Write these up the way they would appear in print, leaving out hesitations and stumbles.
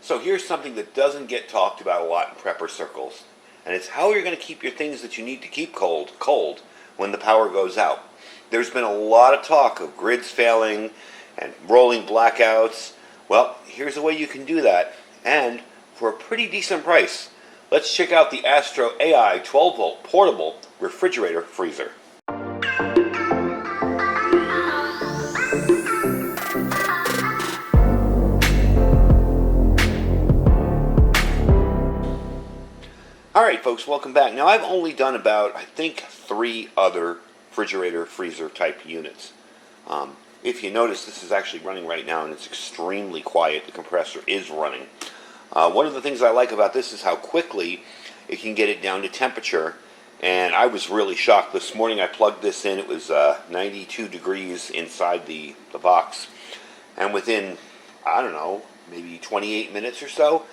So here's something that doesn't get talked about a lot in prepper circles, and it's how you're going to keep your things that you need to keep cold when the power goes out. There's been a lot of talk of grids failing and rolling blackouts. Well, here's a way you can do that, and for a pretty decent price. Let's check out the AstroAI 12-volt portable refrigerator freezer. Alright folks, welcome back. Now I've only done about, I think, 3 other refrigerator freezer type units. If you notice, this is actually running right now and it's extremely quiet. The compressor is running. One of the things I like about this is how quickly it can get it down to temperature, and I was really shocked. This morning I plugged this in, it was 92 degrees inside the box, and within, I don't know, maybe 28 minutes or so,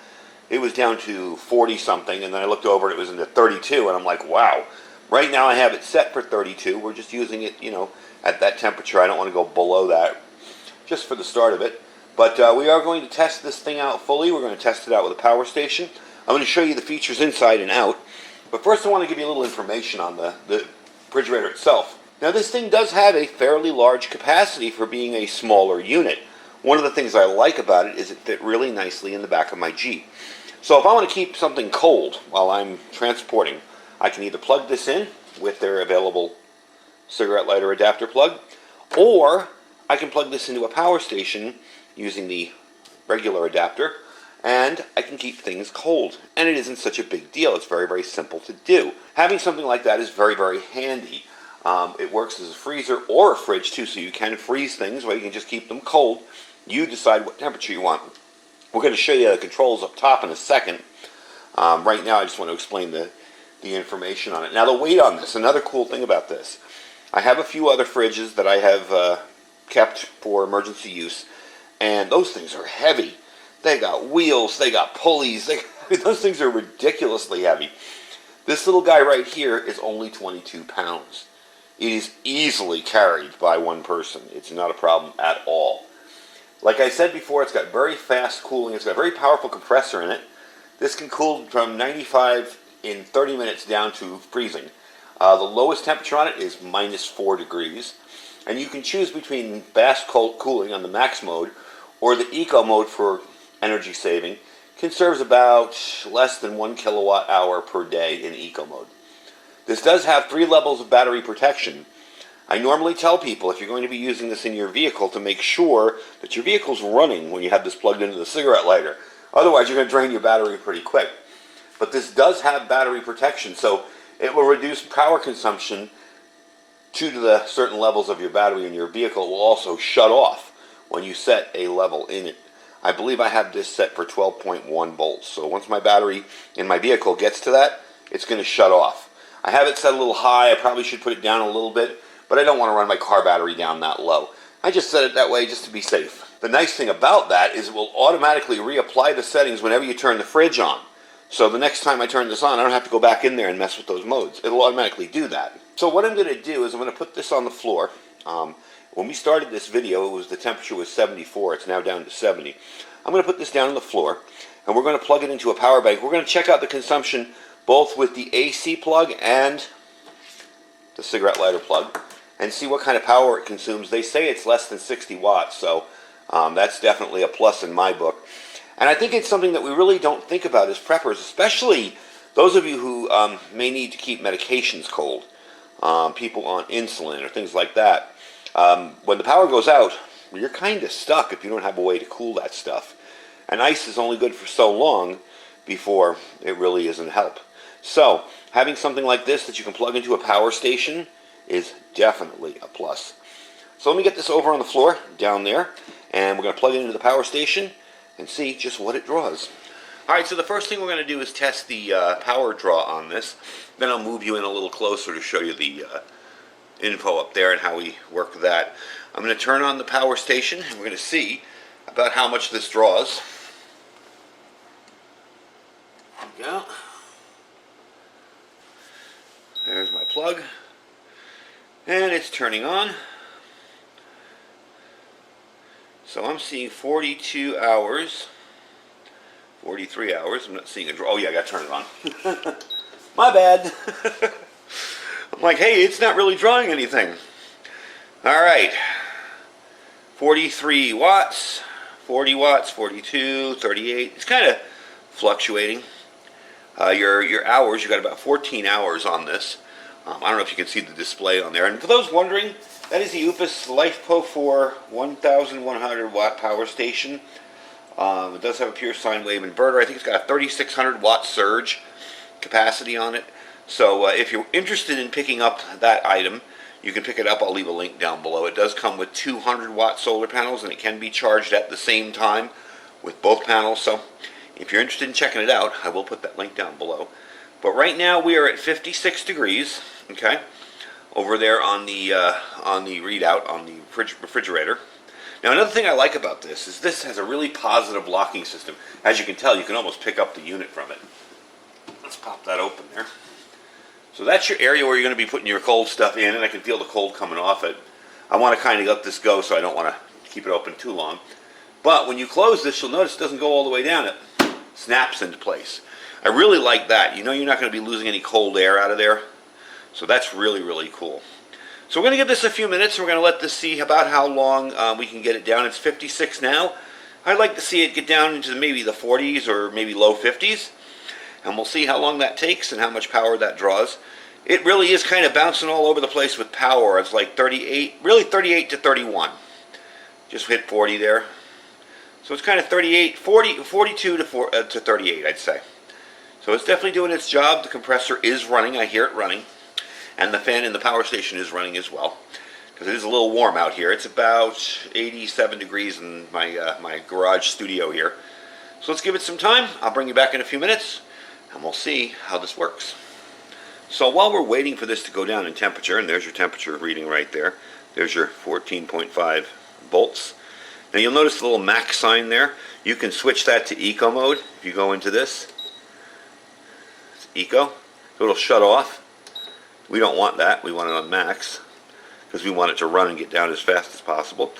it was down to 40 something, and then I looked over and it was into 32, and I'm like, wow. Right now I have it set for 32. We're just using it, at that temperature. I don't want to go below that, just for the start of it. But we are going to test this thing out fully. We're going to test it out with a power station. I'm going to show you the features inside and out. But first I want to give you a little information on the refrigerator itself. Now this thing does have a fairly large capacity for being a smaller unit. One of the things I like about it is it fit really nicely in the back of my Jeep. So if I want to keep something cold while I'm transporting, I can either plug this in with their available cigarette lighter adapter plug, or I can plug this into a power station using the regular adapter, and I can keep things cold. And it isn't such a big deal. It's very, very simple to do. Having something like that is very, very handy. It works as a freezer or a fridge too, so you can freeze things or you can just keep them cold. You decide what temperature you want. We're going to show you the controls up top in a second. Right now I just want to explain the information on it. Now the weight on this, another cool thing about this. I have a few other fridges that I have kept for emergency use, and those things are heavy. They got wheels, they got pulleys, those things are ridiculously heavy. This little guy right here is only 22 pounds. It is easily carried by one person. It's not a problem at all. Like I said before, it's got very fast cooling. It's got a very powerful compressor in it. This can cool from 95 in 30 minutes down to freezing. The lowest temperature on it is -4 degrees. And you can choose between fast cold cooling on the max mode or the eco mode for energy saving. Conserves about less than 1 kilowatt hour per day in eco mode. This does have 3 levels of battery protection. I normally tell people if you're going to be using this in your vehicle to make sure that your vehicle's running when you have this plugged into the cigarette lighter. Otherwise, you're going to drain your battery pretty quick. But this does have battery protection, so it will reduce power consumption to the certain levels of your battery, and your vehicle will also shut off when you set a level in it. I believe I have this set for 12.1 volts, so once my battery in my vehicle gets to that, it's going to shut off. I have it set a little high. I probably should put it down a little bit, but I don't want to run my car battery down that low. I just set it that way just to be safe. The nice thing about that is it will automatically reapply the settings whenever you turn the fridge on. So the next time I turn this on, I don't have to go back in there and mess with those modes. It'll automatically do that. So what I'm going to do is I'm going to put this on the floor. When we started this video, the temperature was 74. It's now down to 70. I'm going to put this down on the floor, and we're going to plug it into a power bank. We're going to check out the consumption both with the AC plug and the cigarette lighter plug, and see what kind of power it consumes. They say it's less than 60 watts, so that's definitely a plus in my book. And I think it's something that we really don't think about as preppers, especially those of you who may need to keep medications cold, people on insulin or things like that. When the power goes out, you're kind of stuck if you don't have a way to cool that stuff. And ice is only good for so long before it really isn't help. So having something like this that you can plug into a power station is definitely a plus. So let me get this over on the floor down there, and we're going to plug it into the power station and see just what it draws. Alright, so the first thing we're going to do is test the power draw on this. Then I'll move you in a little closer to show you the info up there and how we work that. I'm going to turn on the power station, and we're going to see about how much this draws. There we go. There's my plug. And it's turning on. So I'm seeing 42 hours 43 hours. I'm not seeing a draw. Oh yeah, I got to turn it on. My bad. I'm like, hey, it's not really drawing anything. All right. 43 watts, 40 watts, 42, 38. It's kind of fluctuating. Your hours, you got about 14 hours on this. I don't know if you can see the display on there. And for those wondering, that is the UPS LifePo 4 1100 watt power station. It does have a pure sine wave inverter. I think it's got a 3600 watt surge capacity on it. So if you're interested in picking up that item, you can pick it up. I'll leave a link down below. It does come with 200 watt solar panels, and it can be charged at the same time with both panels. So if you're interested in checking it out, I will put that link down below. But right now we are at 56 degrees, okay, over there on the readout on the refrigerator. Now another thing I like about this is this has a really positive locking system. As you can tell, you can almost pick up the unit from it. Let's pop that open there. So that's your area where you're going to be putting your cold stuff in, and I can feel the cold coming off it. I want to kind of let this go, so I don't want to keep it open too long. But when you close this, you'll notice it doesn't go all the way down. It snaps into place. I really like that. You know you're not going to be losing any cold air out of there. So that's really, really cool. So we're going to give this a few minutes, and we're going to let this see about how long we can get it down. It's 56 now. I'd like to see it get down into maybe the 40s or maybe low 50s. And we'll see how long that takes and how much power that draws. It really is kind of bouncing all over the place with power. It's like 38, really 38 to 31. Just hit 40 there. So it's kind of 38, 40, 42 to 38, I'd say. So it's definitely doing its job. The compressor is running. I hear it running. And the fan in the power station is running as well. Because it is a little warm out here. It's about 87 degrees in my garage studio here. So let's give it some time. I'll bring you back in a few minutes, and we'll see how this works. So while we're waiting for this to go down in temperature, and there's your temperature reading right there. There's your 14.5 volts. Now you'll notice the little max sign there. You can switch that to eco mode if you go into this. It's eco. So it'll shut off. We don't want that. We want it on max because we want it to run and get down as fast as possible.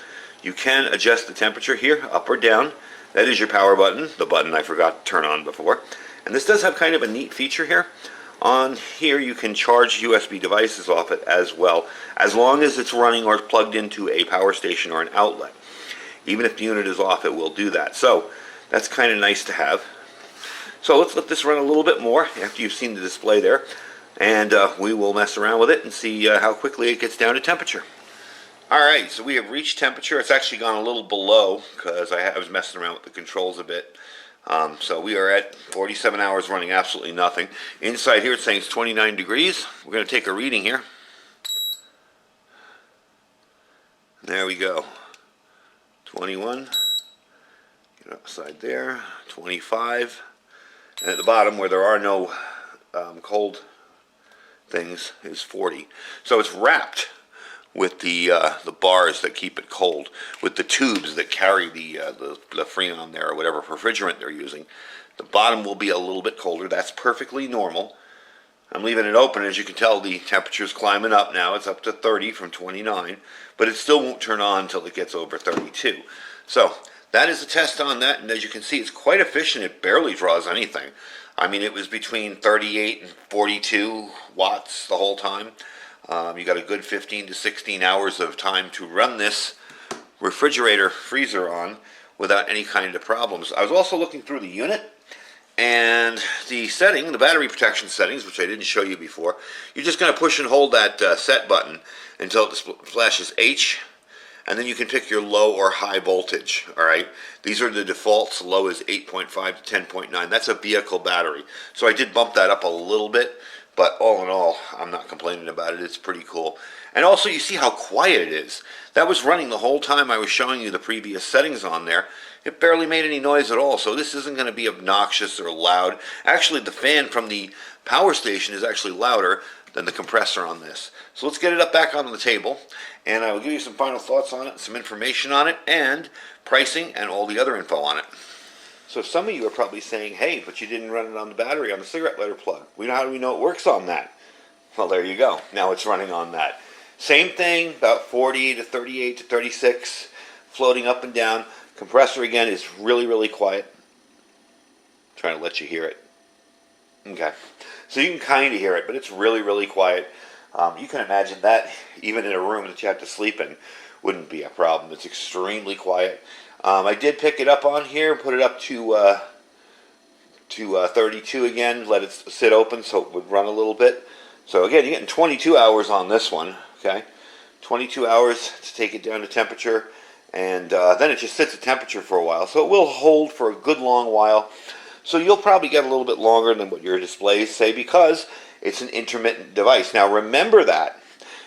You can adjust the temperature here, up or down. That is your power button, the button I forgot to turn on before. And this does have kind of a neat feature here. On here you can charge USB devices off it as well, as long as it's running or plugged into a power station or an outlet. Even if the unit is off, it will do that. So that's kind of nice to have. So let's let this run a little bit more after you've seen the display there. And we will mess around with it and see how quickly it gets down to temperature. Alright, so we have reached temperature. It's actually gone a little below because I was messing around with the controls a bit. So we are at 47 hours running absolutely nothing. Inside here it's saying it's 29 degrees. We're going to take a reading here. There we go. 21. Get outside there. 25. And at the bottom where there are no cold things is 40. So it's wrapped with the bars that keep it cold, with the tubes that carry the Freon there or whatever refrigerant they're using. The bottom will be a little bit colder. That's perfectly normal. I'm leaving it open. As you can tell, the temperature is climbing up now. It's up to 30 from 29, but it still won't turn on until it gets over 32. So that is a test on that, and as you can see, it's quite efficient. It barely draws anything. I mean, it was between 38 and 42 watts the whole time. You got a good 15 to 16 hours of time to run this refrigerator freezer on without any kind of problems. I was also looking through the unit and the setting, the battery protection settings, which I didn't show you before. You're just going to push and hold that set button until it flashes H, and then you can pick your low or high voltage. All right, these are the defaults. Low is 8.5 to 10.9. That's a vehicle battery. So I did bump that up a little bit. But all in all, I'm not complaining about it. It's pretty cool. And also, you see how quiet it is. That was running the whole time I was showing you the previous settings on there. It barely made any noise at all. So this isn't going to be obnoxious or loud. Actually, the fan from the power station is actually louder than the compressor on this. So let's get it up back on the table. And I will give you some final thoughts on it, some information on it, and pricing and all the other info on it. So some of you are probably saying, hey, but you didn't run it on the battery on the cigarette lighter plug. How do we know it works on that? Well, there you go. Now it's running on that. Same thing, about 40 to 38 to 36, floating up and down. Compressor, again, is really, really quiet. Trying to let you hear it. Okay. So you can kind of hear it, but it's really, really quiet. You can imagine that even in a room that you have to sleep in wouldn't be a problem. It's extremely quiet. I did pick it up on here, put it up to 32 again, let it sit open so it would run a little bit. So again, you're getting 22 hours on this one, okay? 22 hours to take it down to temperature, and then it just sits at temperature for a while. So it will hold for a good long while. So you'll probably get a little bit longer than what your displays say because it's an intermittent device. Now remember that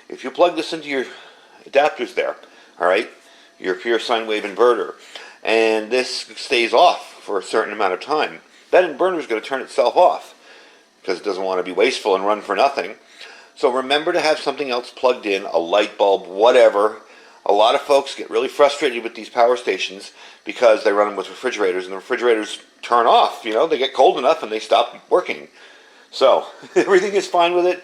if you plug this into your adapters there, all right, your pure sine wave inverter, and this stays off for a certain amount of time, that inverter is going to turn itself off because it doesn't want to be wasteful and run for nothing. So remember to have something else plugged in, a light bulb, whatever. A lot of folks get really frustrated with these power stations because they run them with refrigerators, and the refrigerators turn off. You know, they get cold enough and they stop working. So everything is fine with it.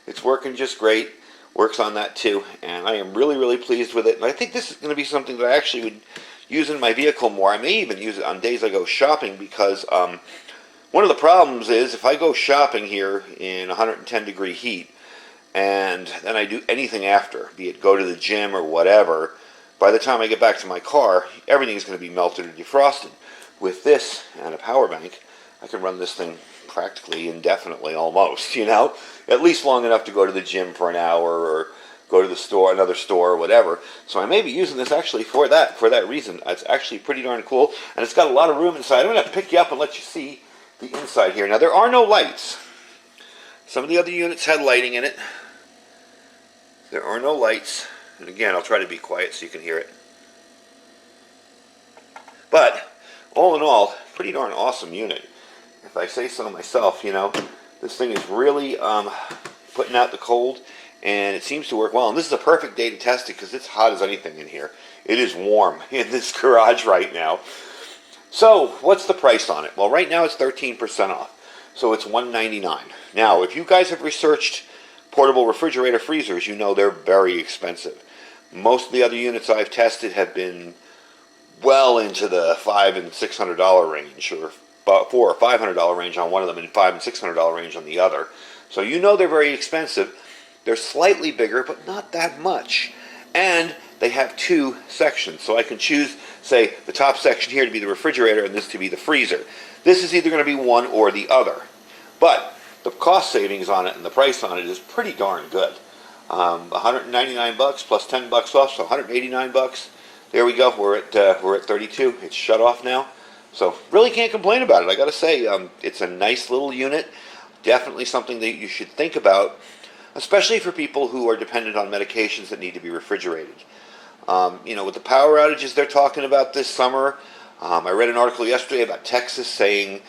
It's working just great. Works on that too, and I am really, really pleased with it. And I think this is going to be something that I actually would use in my vehicle more. I may even use it on days I go shopping because one of the problems is if I go shopping here in 110 degree heat and then I do anything after, be it go to the gym or whatever, by the time I get back to my car, everything is going to be melted or defrosted. With this and a power bank, I can run this thing practically indefinitely almost, you know, at least long enough to go to the gym for an hour or go to the store, another store or whatever. So I may be using this actually for that reason. It's actually pretty darn cool, and it's got a lot of room inside. I'm going to have to pick you up and let you see the inside here. Now there are no lights. Some of the other units had lighting in it. There are no lights, and again I'll try to be quiet so you can hear it. But all in all, pretty darn awesome unit. If I say so myself, you know, this thing is really putting out the cold, and it seems to work well. And this is a perfect day to test it because it's hot as anything in here. It is warm in this garage right now. So what's the price on it? Well, right now it's 13% off, so it's $199. Now, if you guys have researched portable refrigerator freezers, you know they're very expensive. Most of the other units I've tested have been well into the $500 and $600 range, or about $400 or $500 range on one of them, and $500 and $600 range on the other. So you know they're very expensive. They're slightly bigger, but not that much. And they have two sections, so I can choose, say, the top section here to be the refrigerator and this to be the freezer. This is either going to be one or the other. But the cost savings on it and the price on it is pretty darn good. $199 plus $10 off, so $189. There we go. We're at 32. It's shut off now, so really can't complain about it. I got to say, it's a nice little unit. Definitely something that you should think about, especially for people who are dependent on medications that need to be refrigerated. You know, with the power outages they're talking about this summer, I read an article yesterday about Texas saying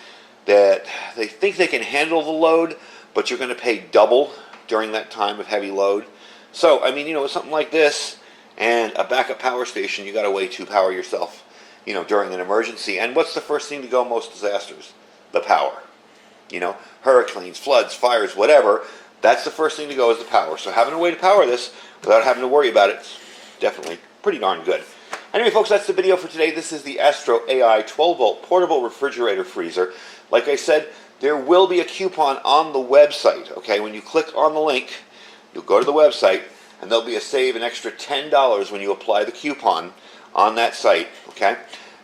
that they think they can handle the load, but you're going to pay double during that time of heavy load. So, I mean, you know, with something like this and a backup power station, you got a way to power yourself, you know, during an emergency. And what's the first thing to go in most disasters? The power. You know, hurricanes, floods, fires, whatever. That's the first thing to go is the power. So having a way to power this without having to worry about it is definitely pretty darn good. Anyway, folks, that's the video for today. This is the AstroAI 12-volt portable refrigerator freezer. Like I said, there will be a coupon on the website. Okay, when you click on the link, you'll go to the website, and there'll be a save an extra $10 when you apply the coupon on that site. Okay,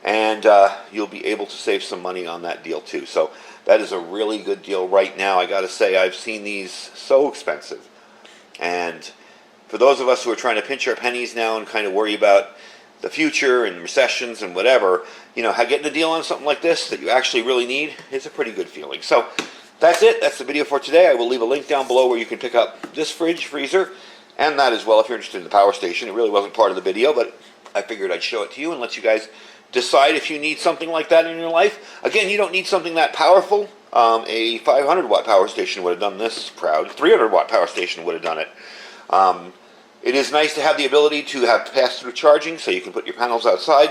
and you'll be able to save some money on that deal too. So that is a really good deal right now. I got to say, I've seen these so expensive, and for those of us who are trying to pinch our pennies now and kind of worry about the future and recessions and whatever, you know, getting a deal on something like this that you actually really need is a pretty good feeling. So that's it. That's the video for today. I will leave a link down below where you can pick up this freezer, and that as well if you're interested in the power station. It really wasn't part of the video, but I figured I'd show it to you and let you guys decide if you need something like that in your life. Again, you don't need something that powerful. A 500-watt power station would have done this proud. 300-watt power station would have done it. It is nice to have the ability to have pass-through charging, so you can put your panels outside,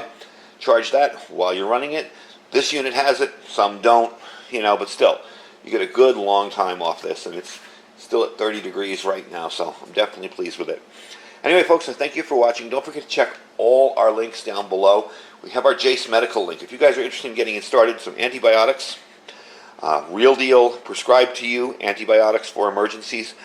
charge that while you're running it. This unit has it, some don't, you know, but still, you get a good long time off this, and it's still at 30 degrees right now, so I'm definitely pleased with it. Anyway, folks, thank you for watching. Don't forget to check all our links down below. We have our Jace Medical link. If you guys are interested in getting it started, some antibiotics, Real deal, prescribed to you, antibiotics for emergencies.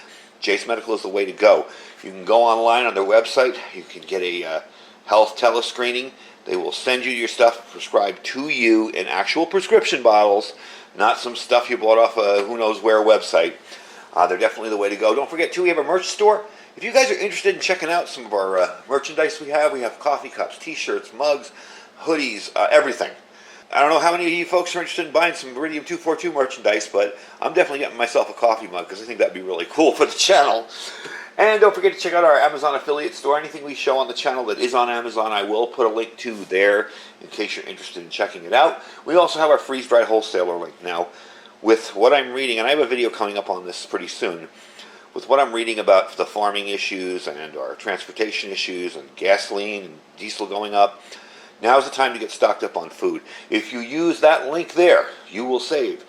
Jace Medical is the way to go. You can go online on their website. You can get a health telescreening. They will send you your stuff prescribed to you in actual prescription bottles, not some stuff you bought off a who knows where website. They're definitely the way to go. Don't forget, too, we have a merch store. If you guys are interested in checking out some of our merchandise we have coffee cups, t-shirts, mugs, hoodies, everything. I don't know how many of you folks are interested in buying some Iridium 242 merchandise, but I'm definitely getting myself a coffee mug because I think that'd be really cool for the channel. And don't forget to check out our Amazon affiliate store. Anything we show on the channel that is on Amazon, I will put a link to there in case you're interested in checking it out. We also have our freeze-dried wholesaler link now. With what I'm reading, and I have a video coming up on this pretty soon, with what I'm reading about the farming issues and our transportation issues and gasoline and diesel going up, now's the time to get stocked up on food. If you use that link there, you will save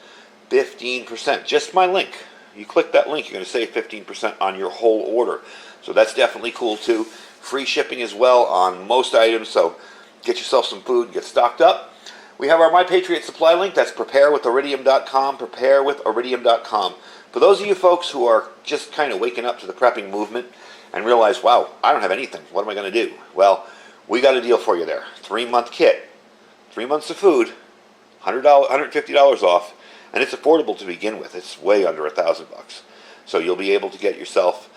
15%. Just my link. You click that link, you're going to save 15% on your whole order. So that's definitely cool too. Free shipping as well on most items, so get yourself some food and get stocked up. We have our My Patriot Supply link. That's preparewithiridium.com, preparewithiridium.com. For those of you folks who are just kind of waking up to the prepping movement and realize, wow, I don't have anything. What am I going to do? Well, we got a deal for you there. 3-month kit, 3 months of food, $100, $150 off, and it's affordable to begin with. It's way under $1,000. So you'll be able to get yourself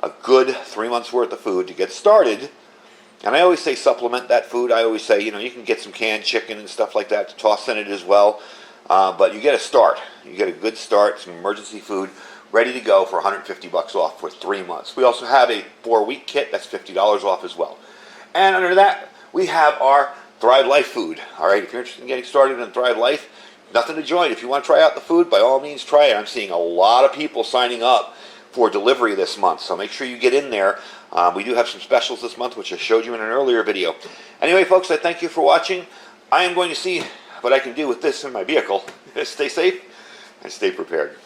a good 3 months worth of food to get started. And I always say supplement that food. I always say, you can get some canned chicken and stuff like that to toss in it as well. But you get a start. You get a good start, some emergency food, ready to go for $150 off for 3 months. We also have a 4-week kit that's $50 off as well. And under that, we have our Thrive Life food. All right, if you're interested in getting started in Thrive Life, nothing to join. If you want to try out the food, by all means, try it. I'm seeing a lot of people signing up for delivery this month, so make sure you get in there. We do have some specials this month, which I showed you in an earlier video. Anyway, folks, I thank you for watching. I am going to see what I can do with this in my vehicle. Stay safe and stay prepared.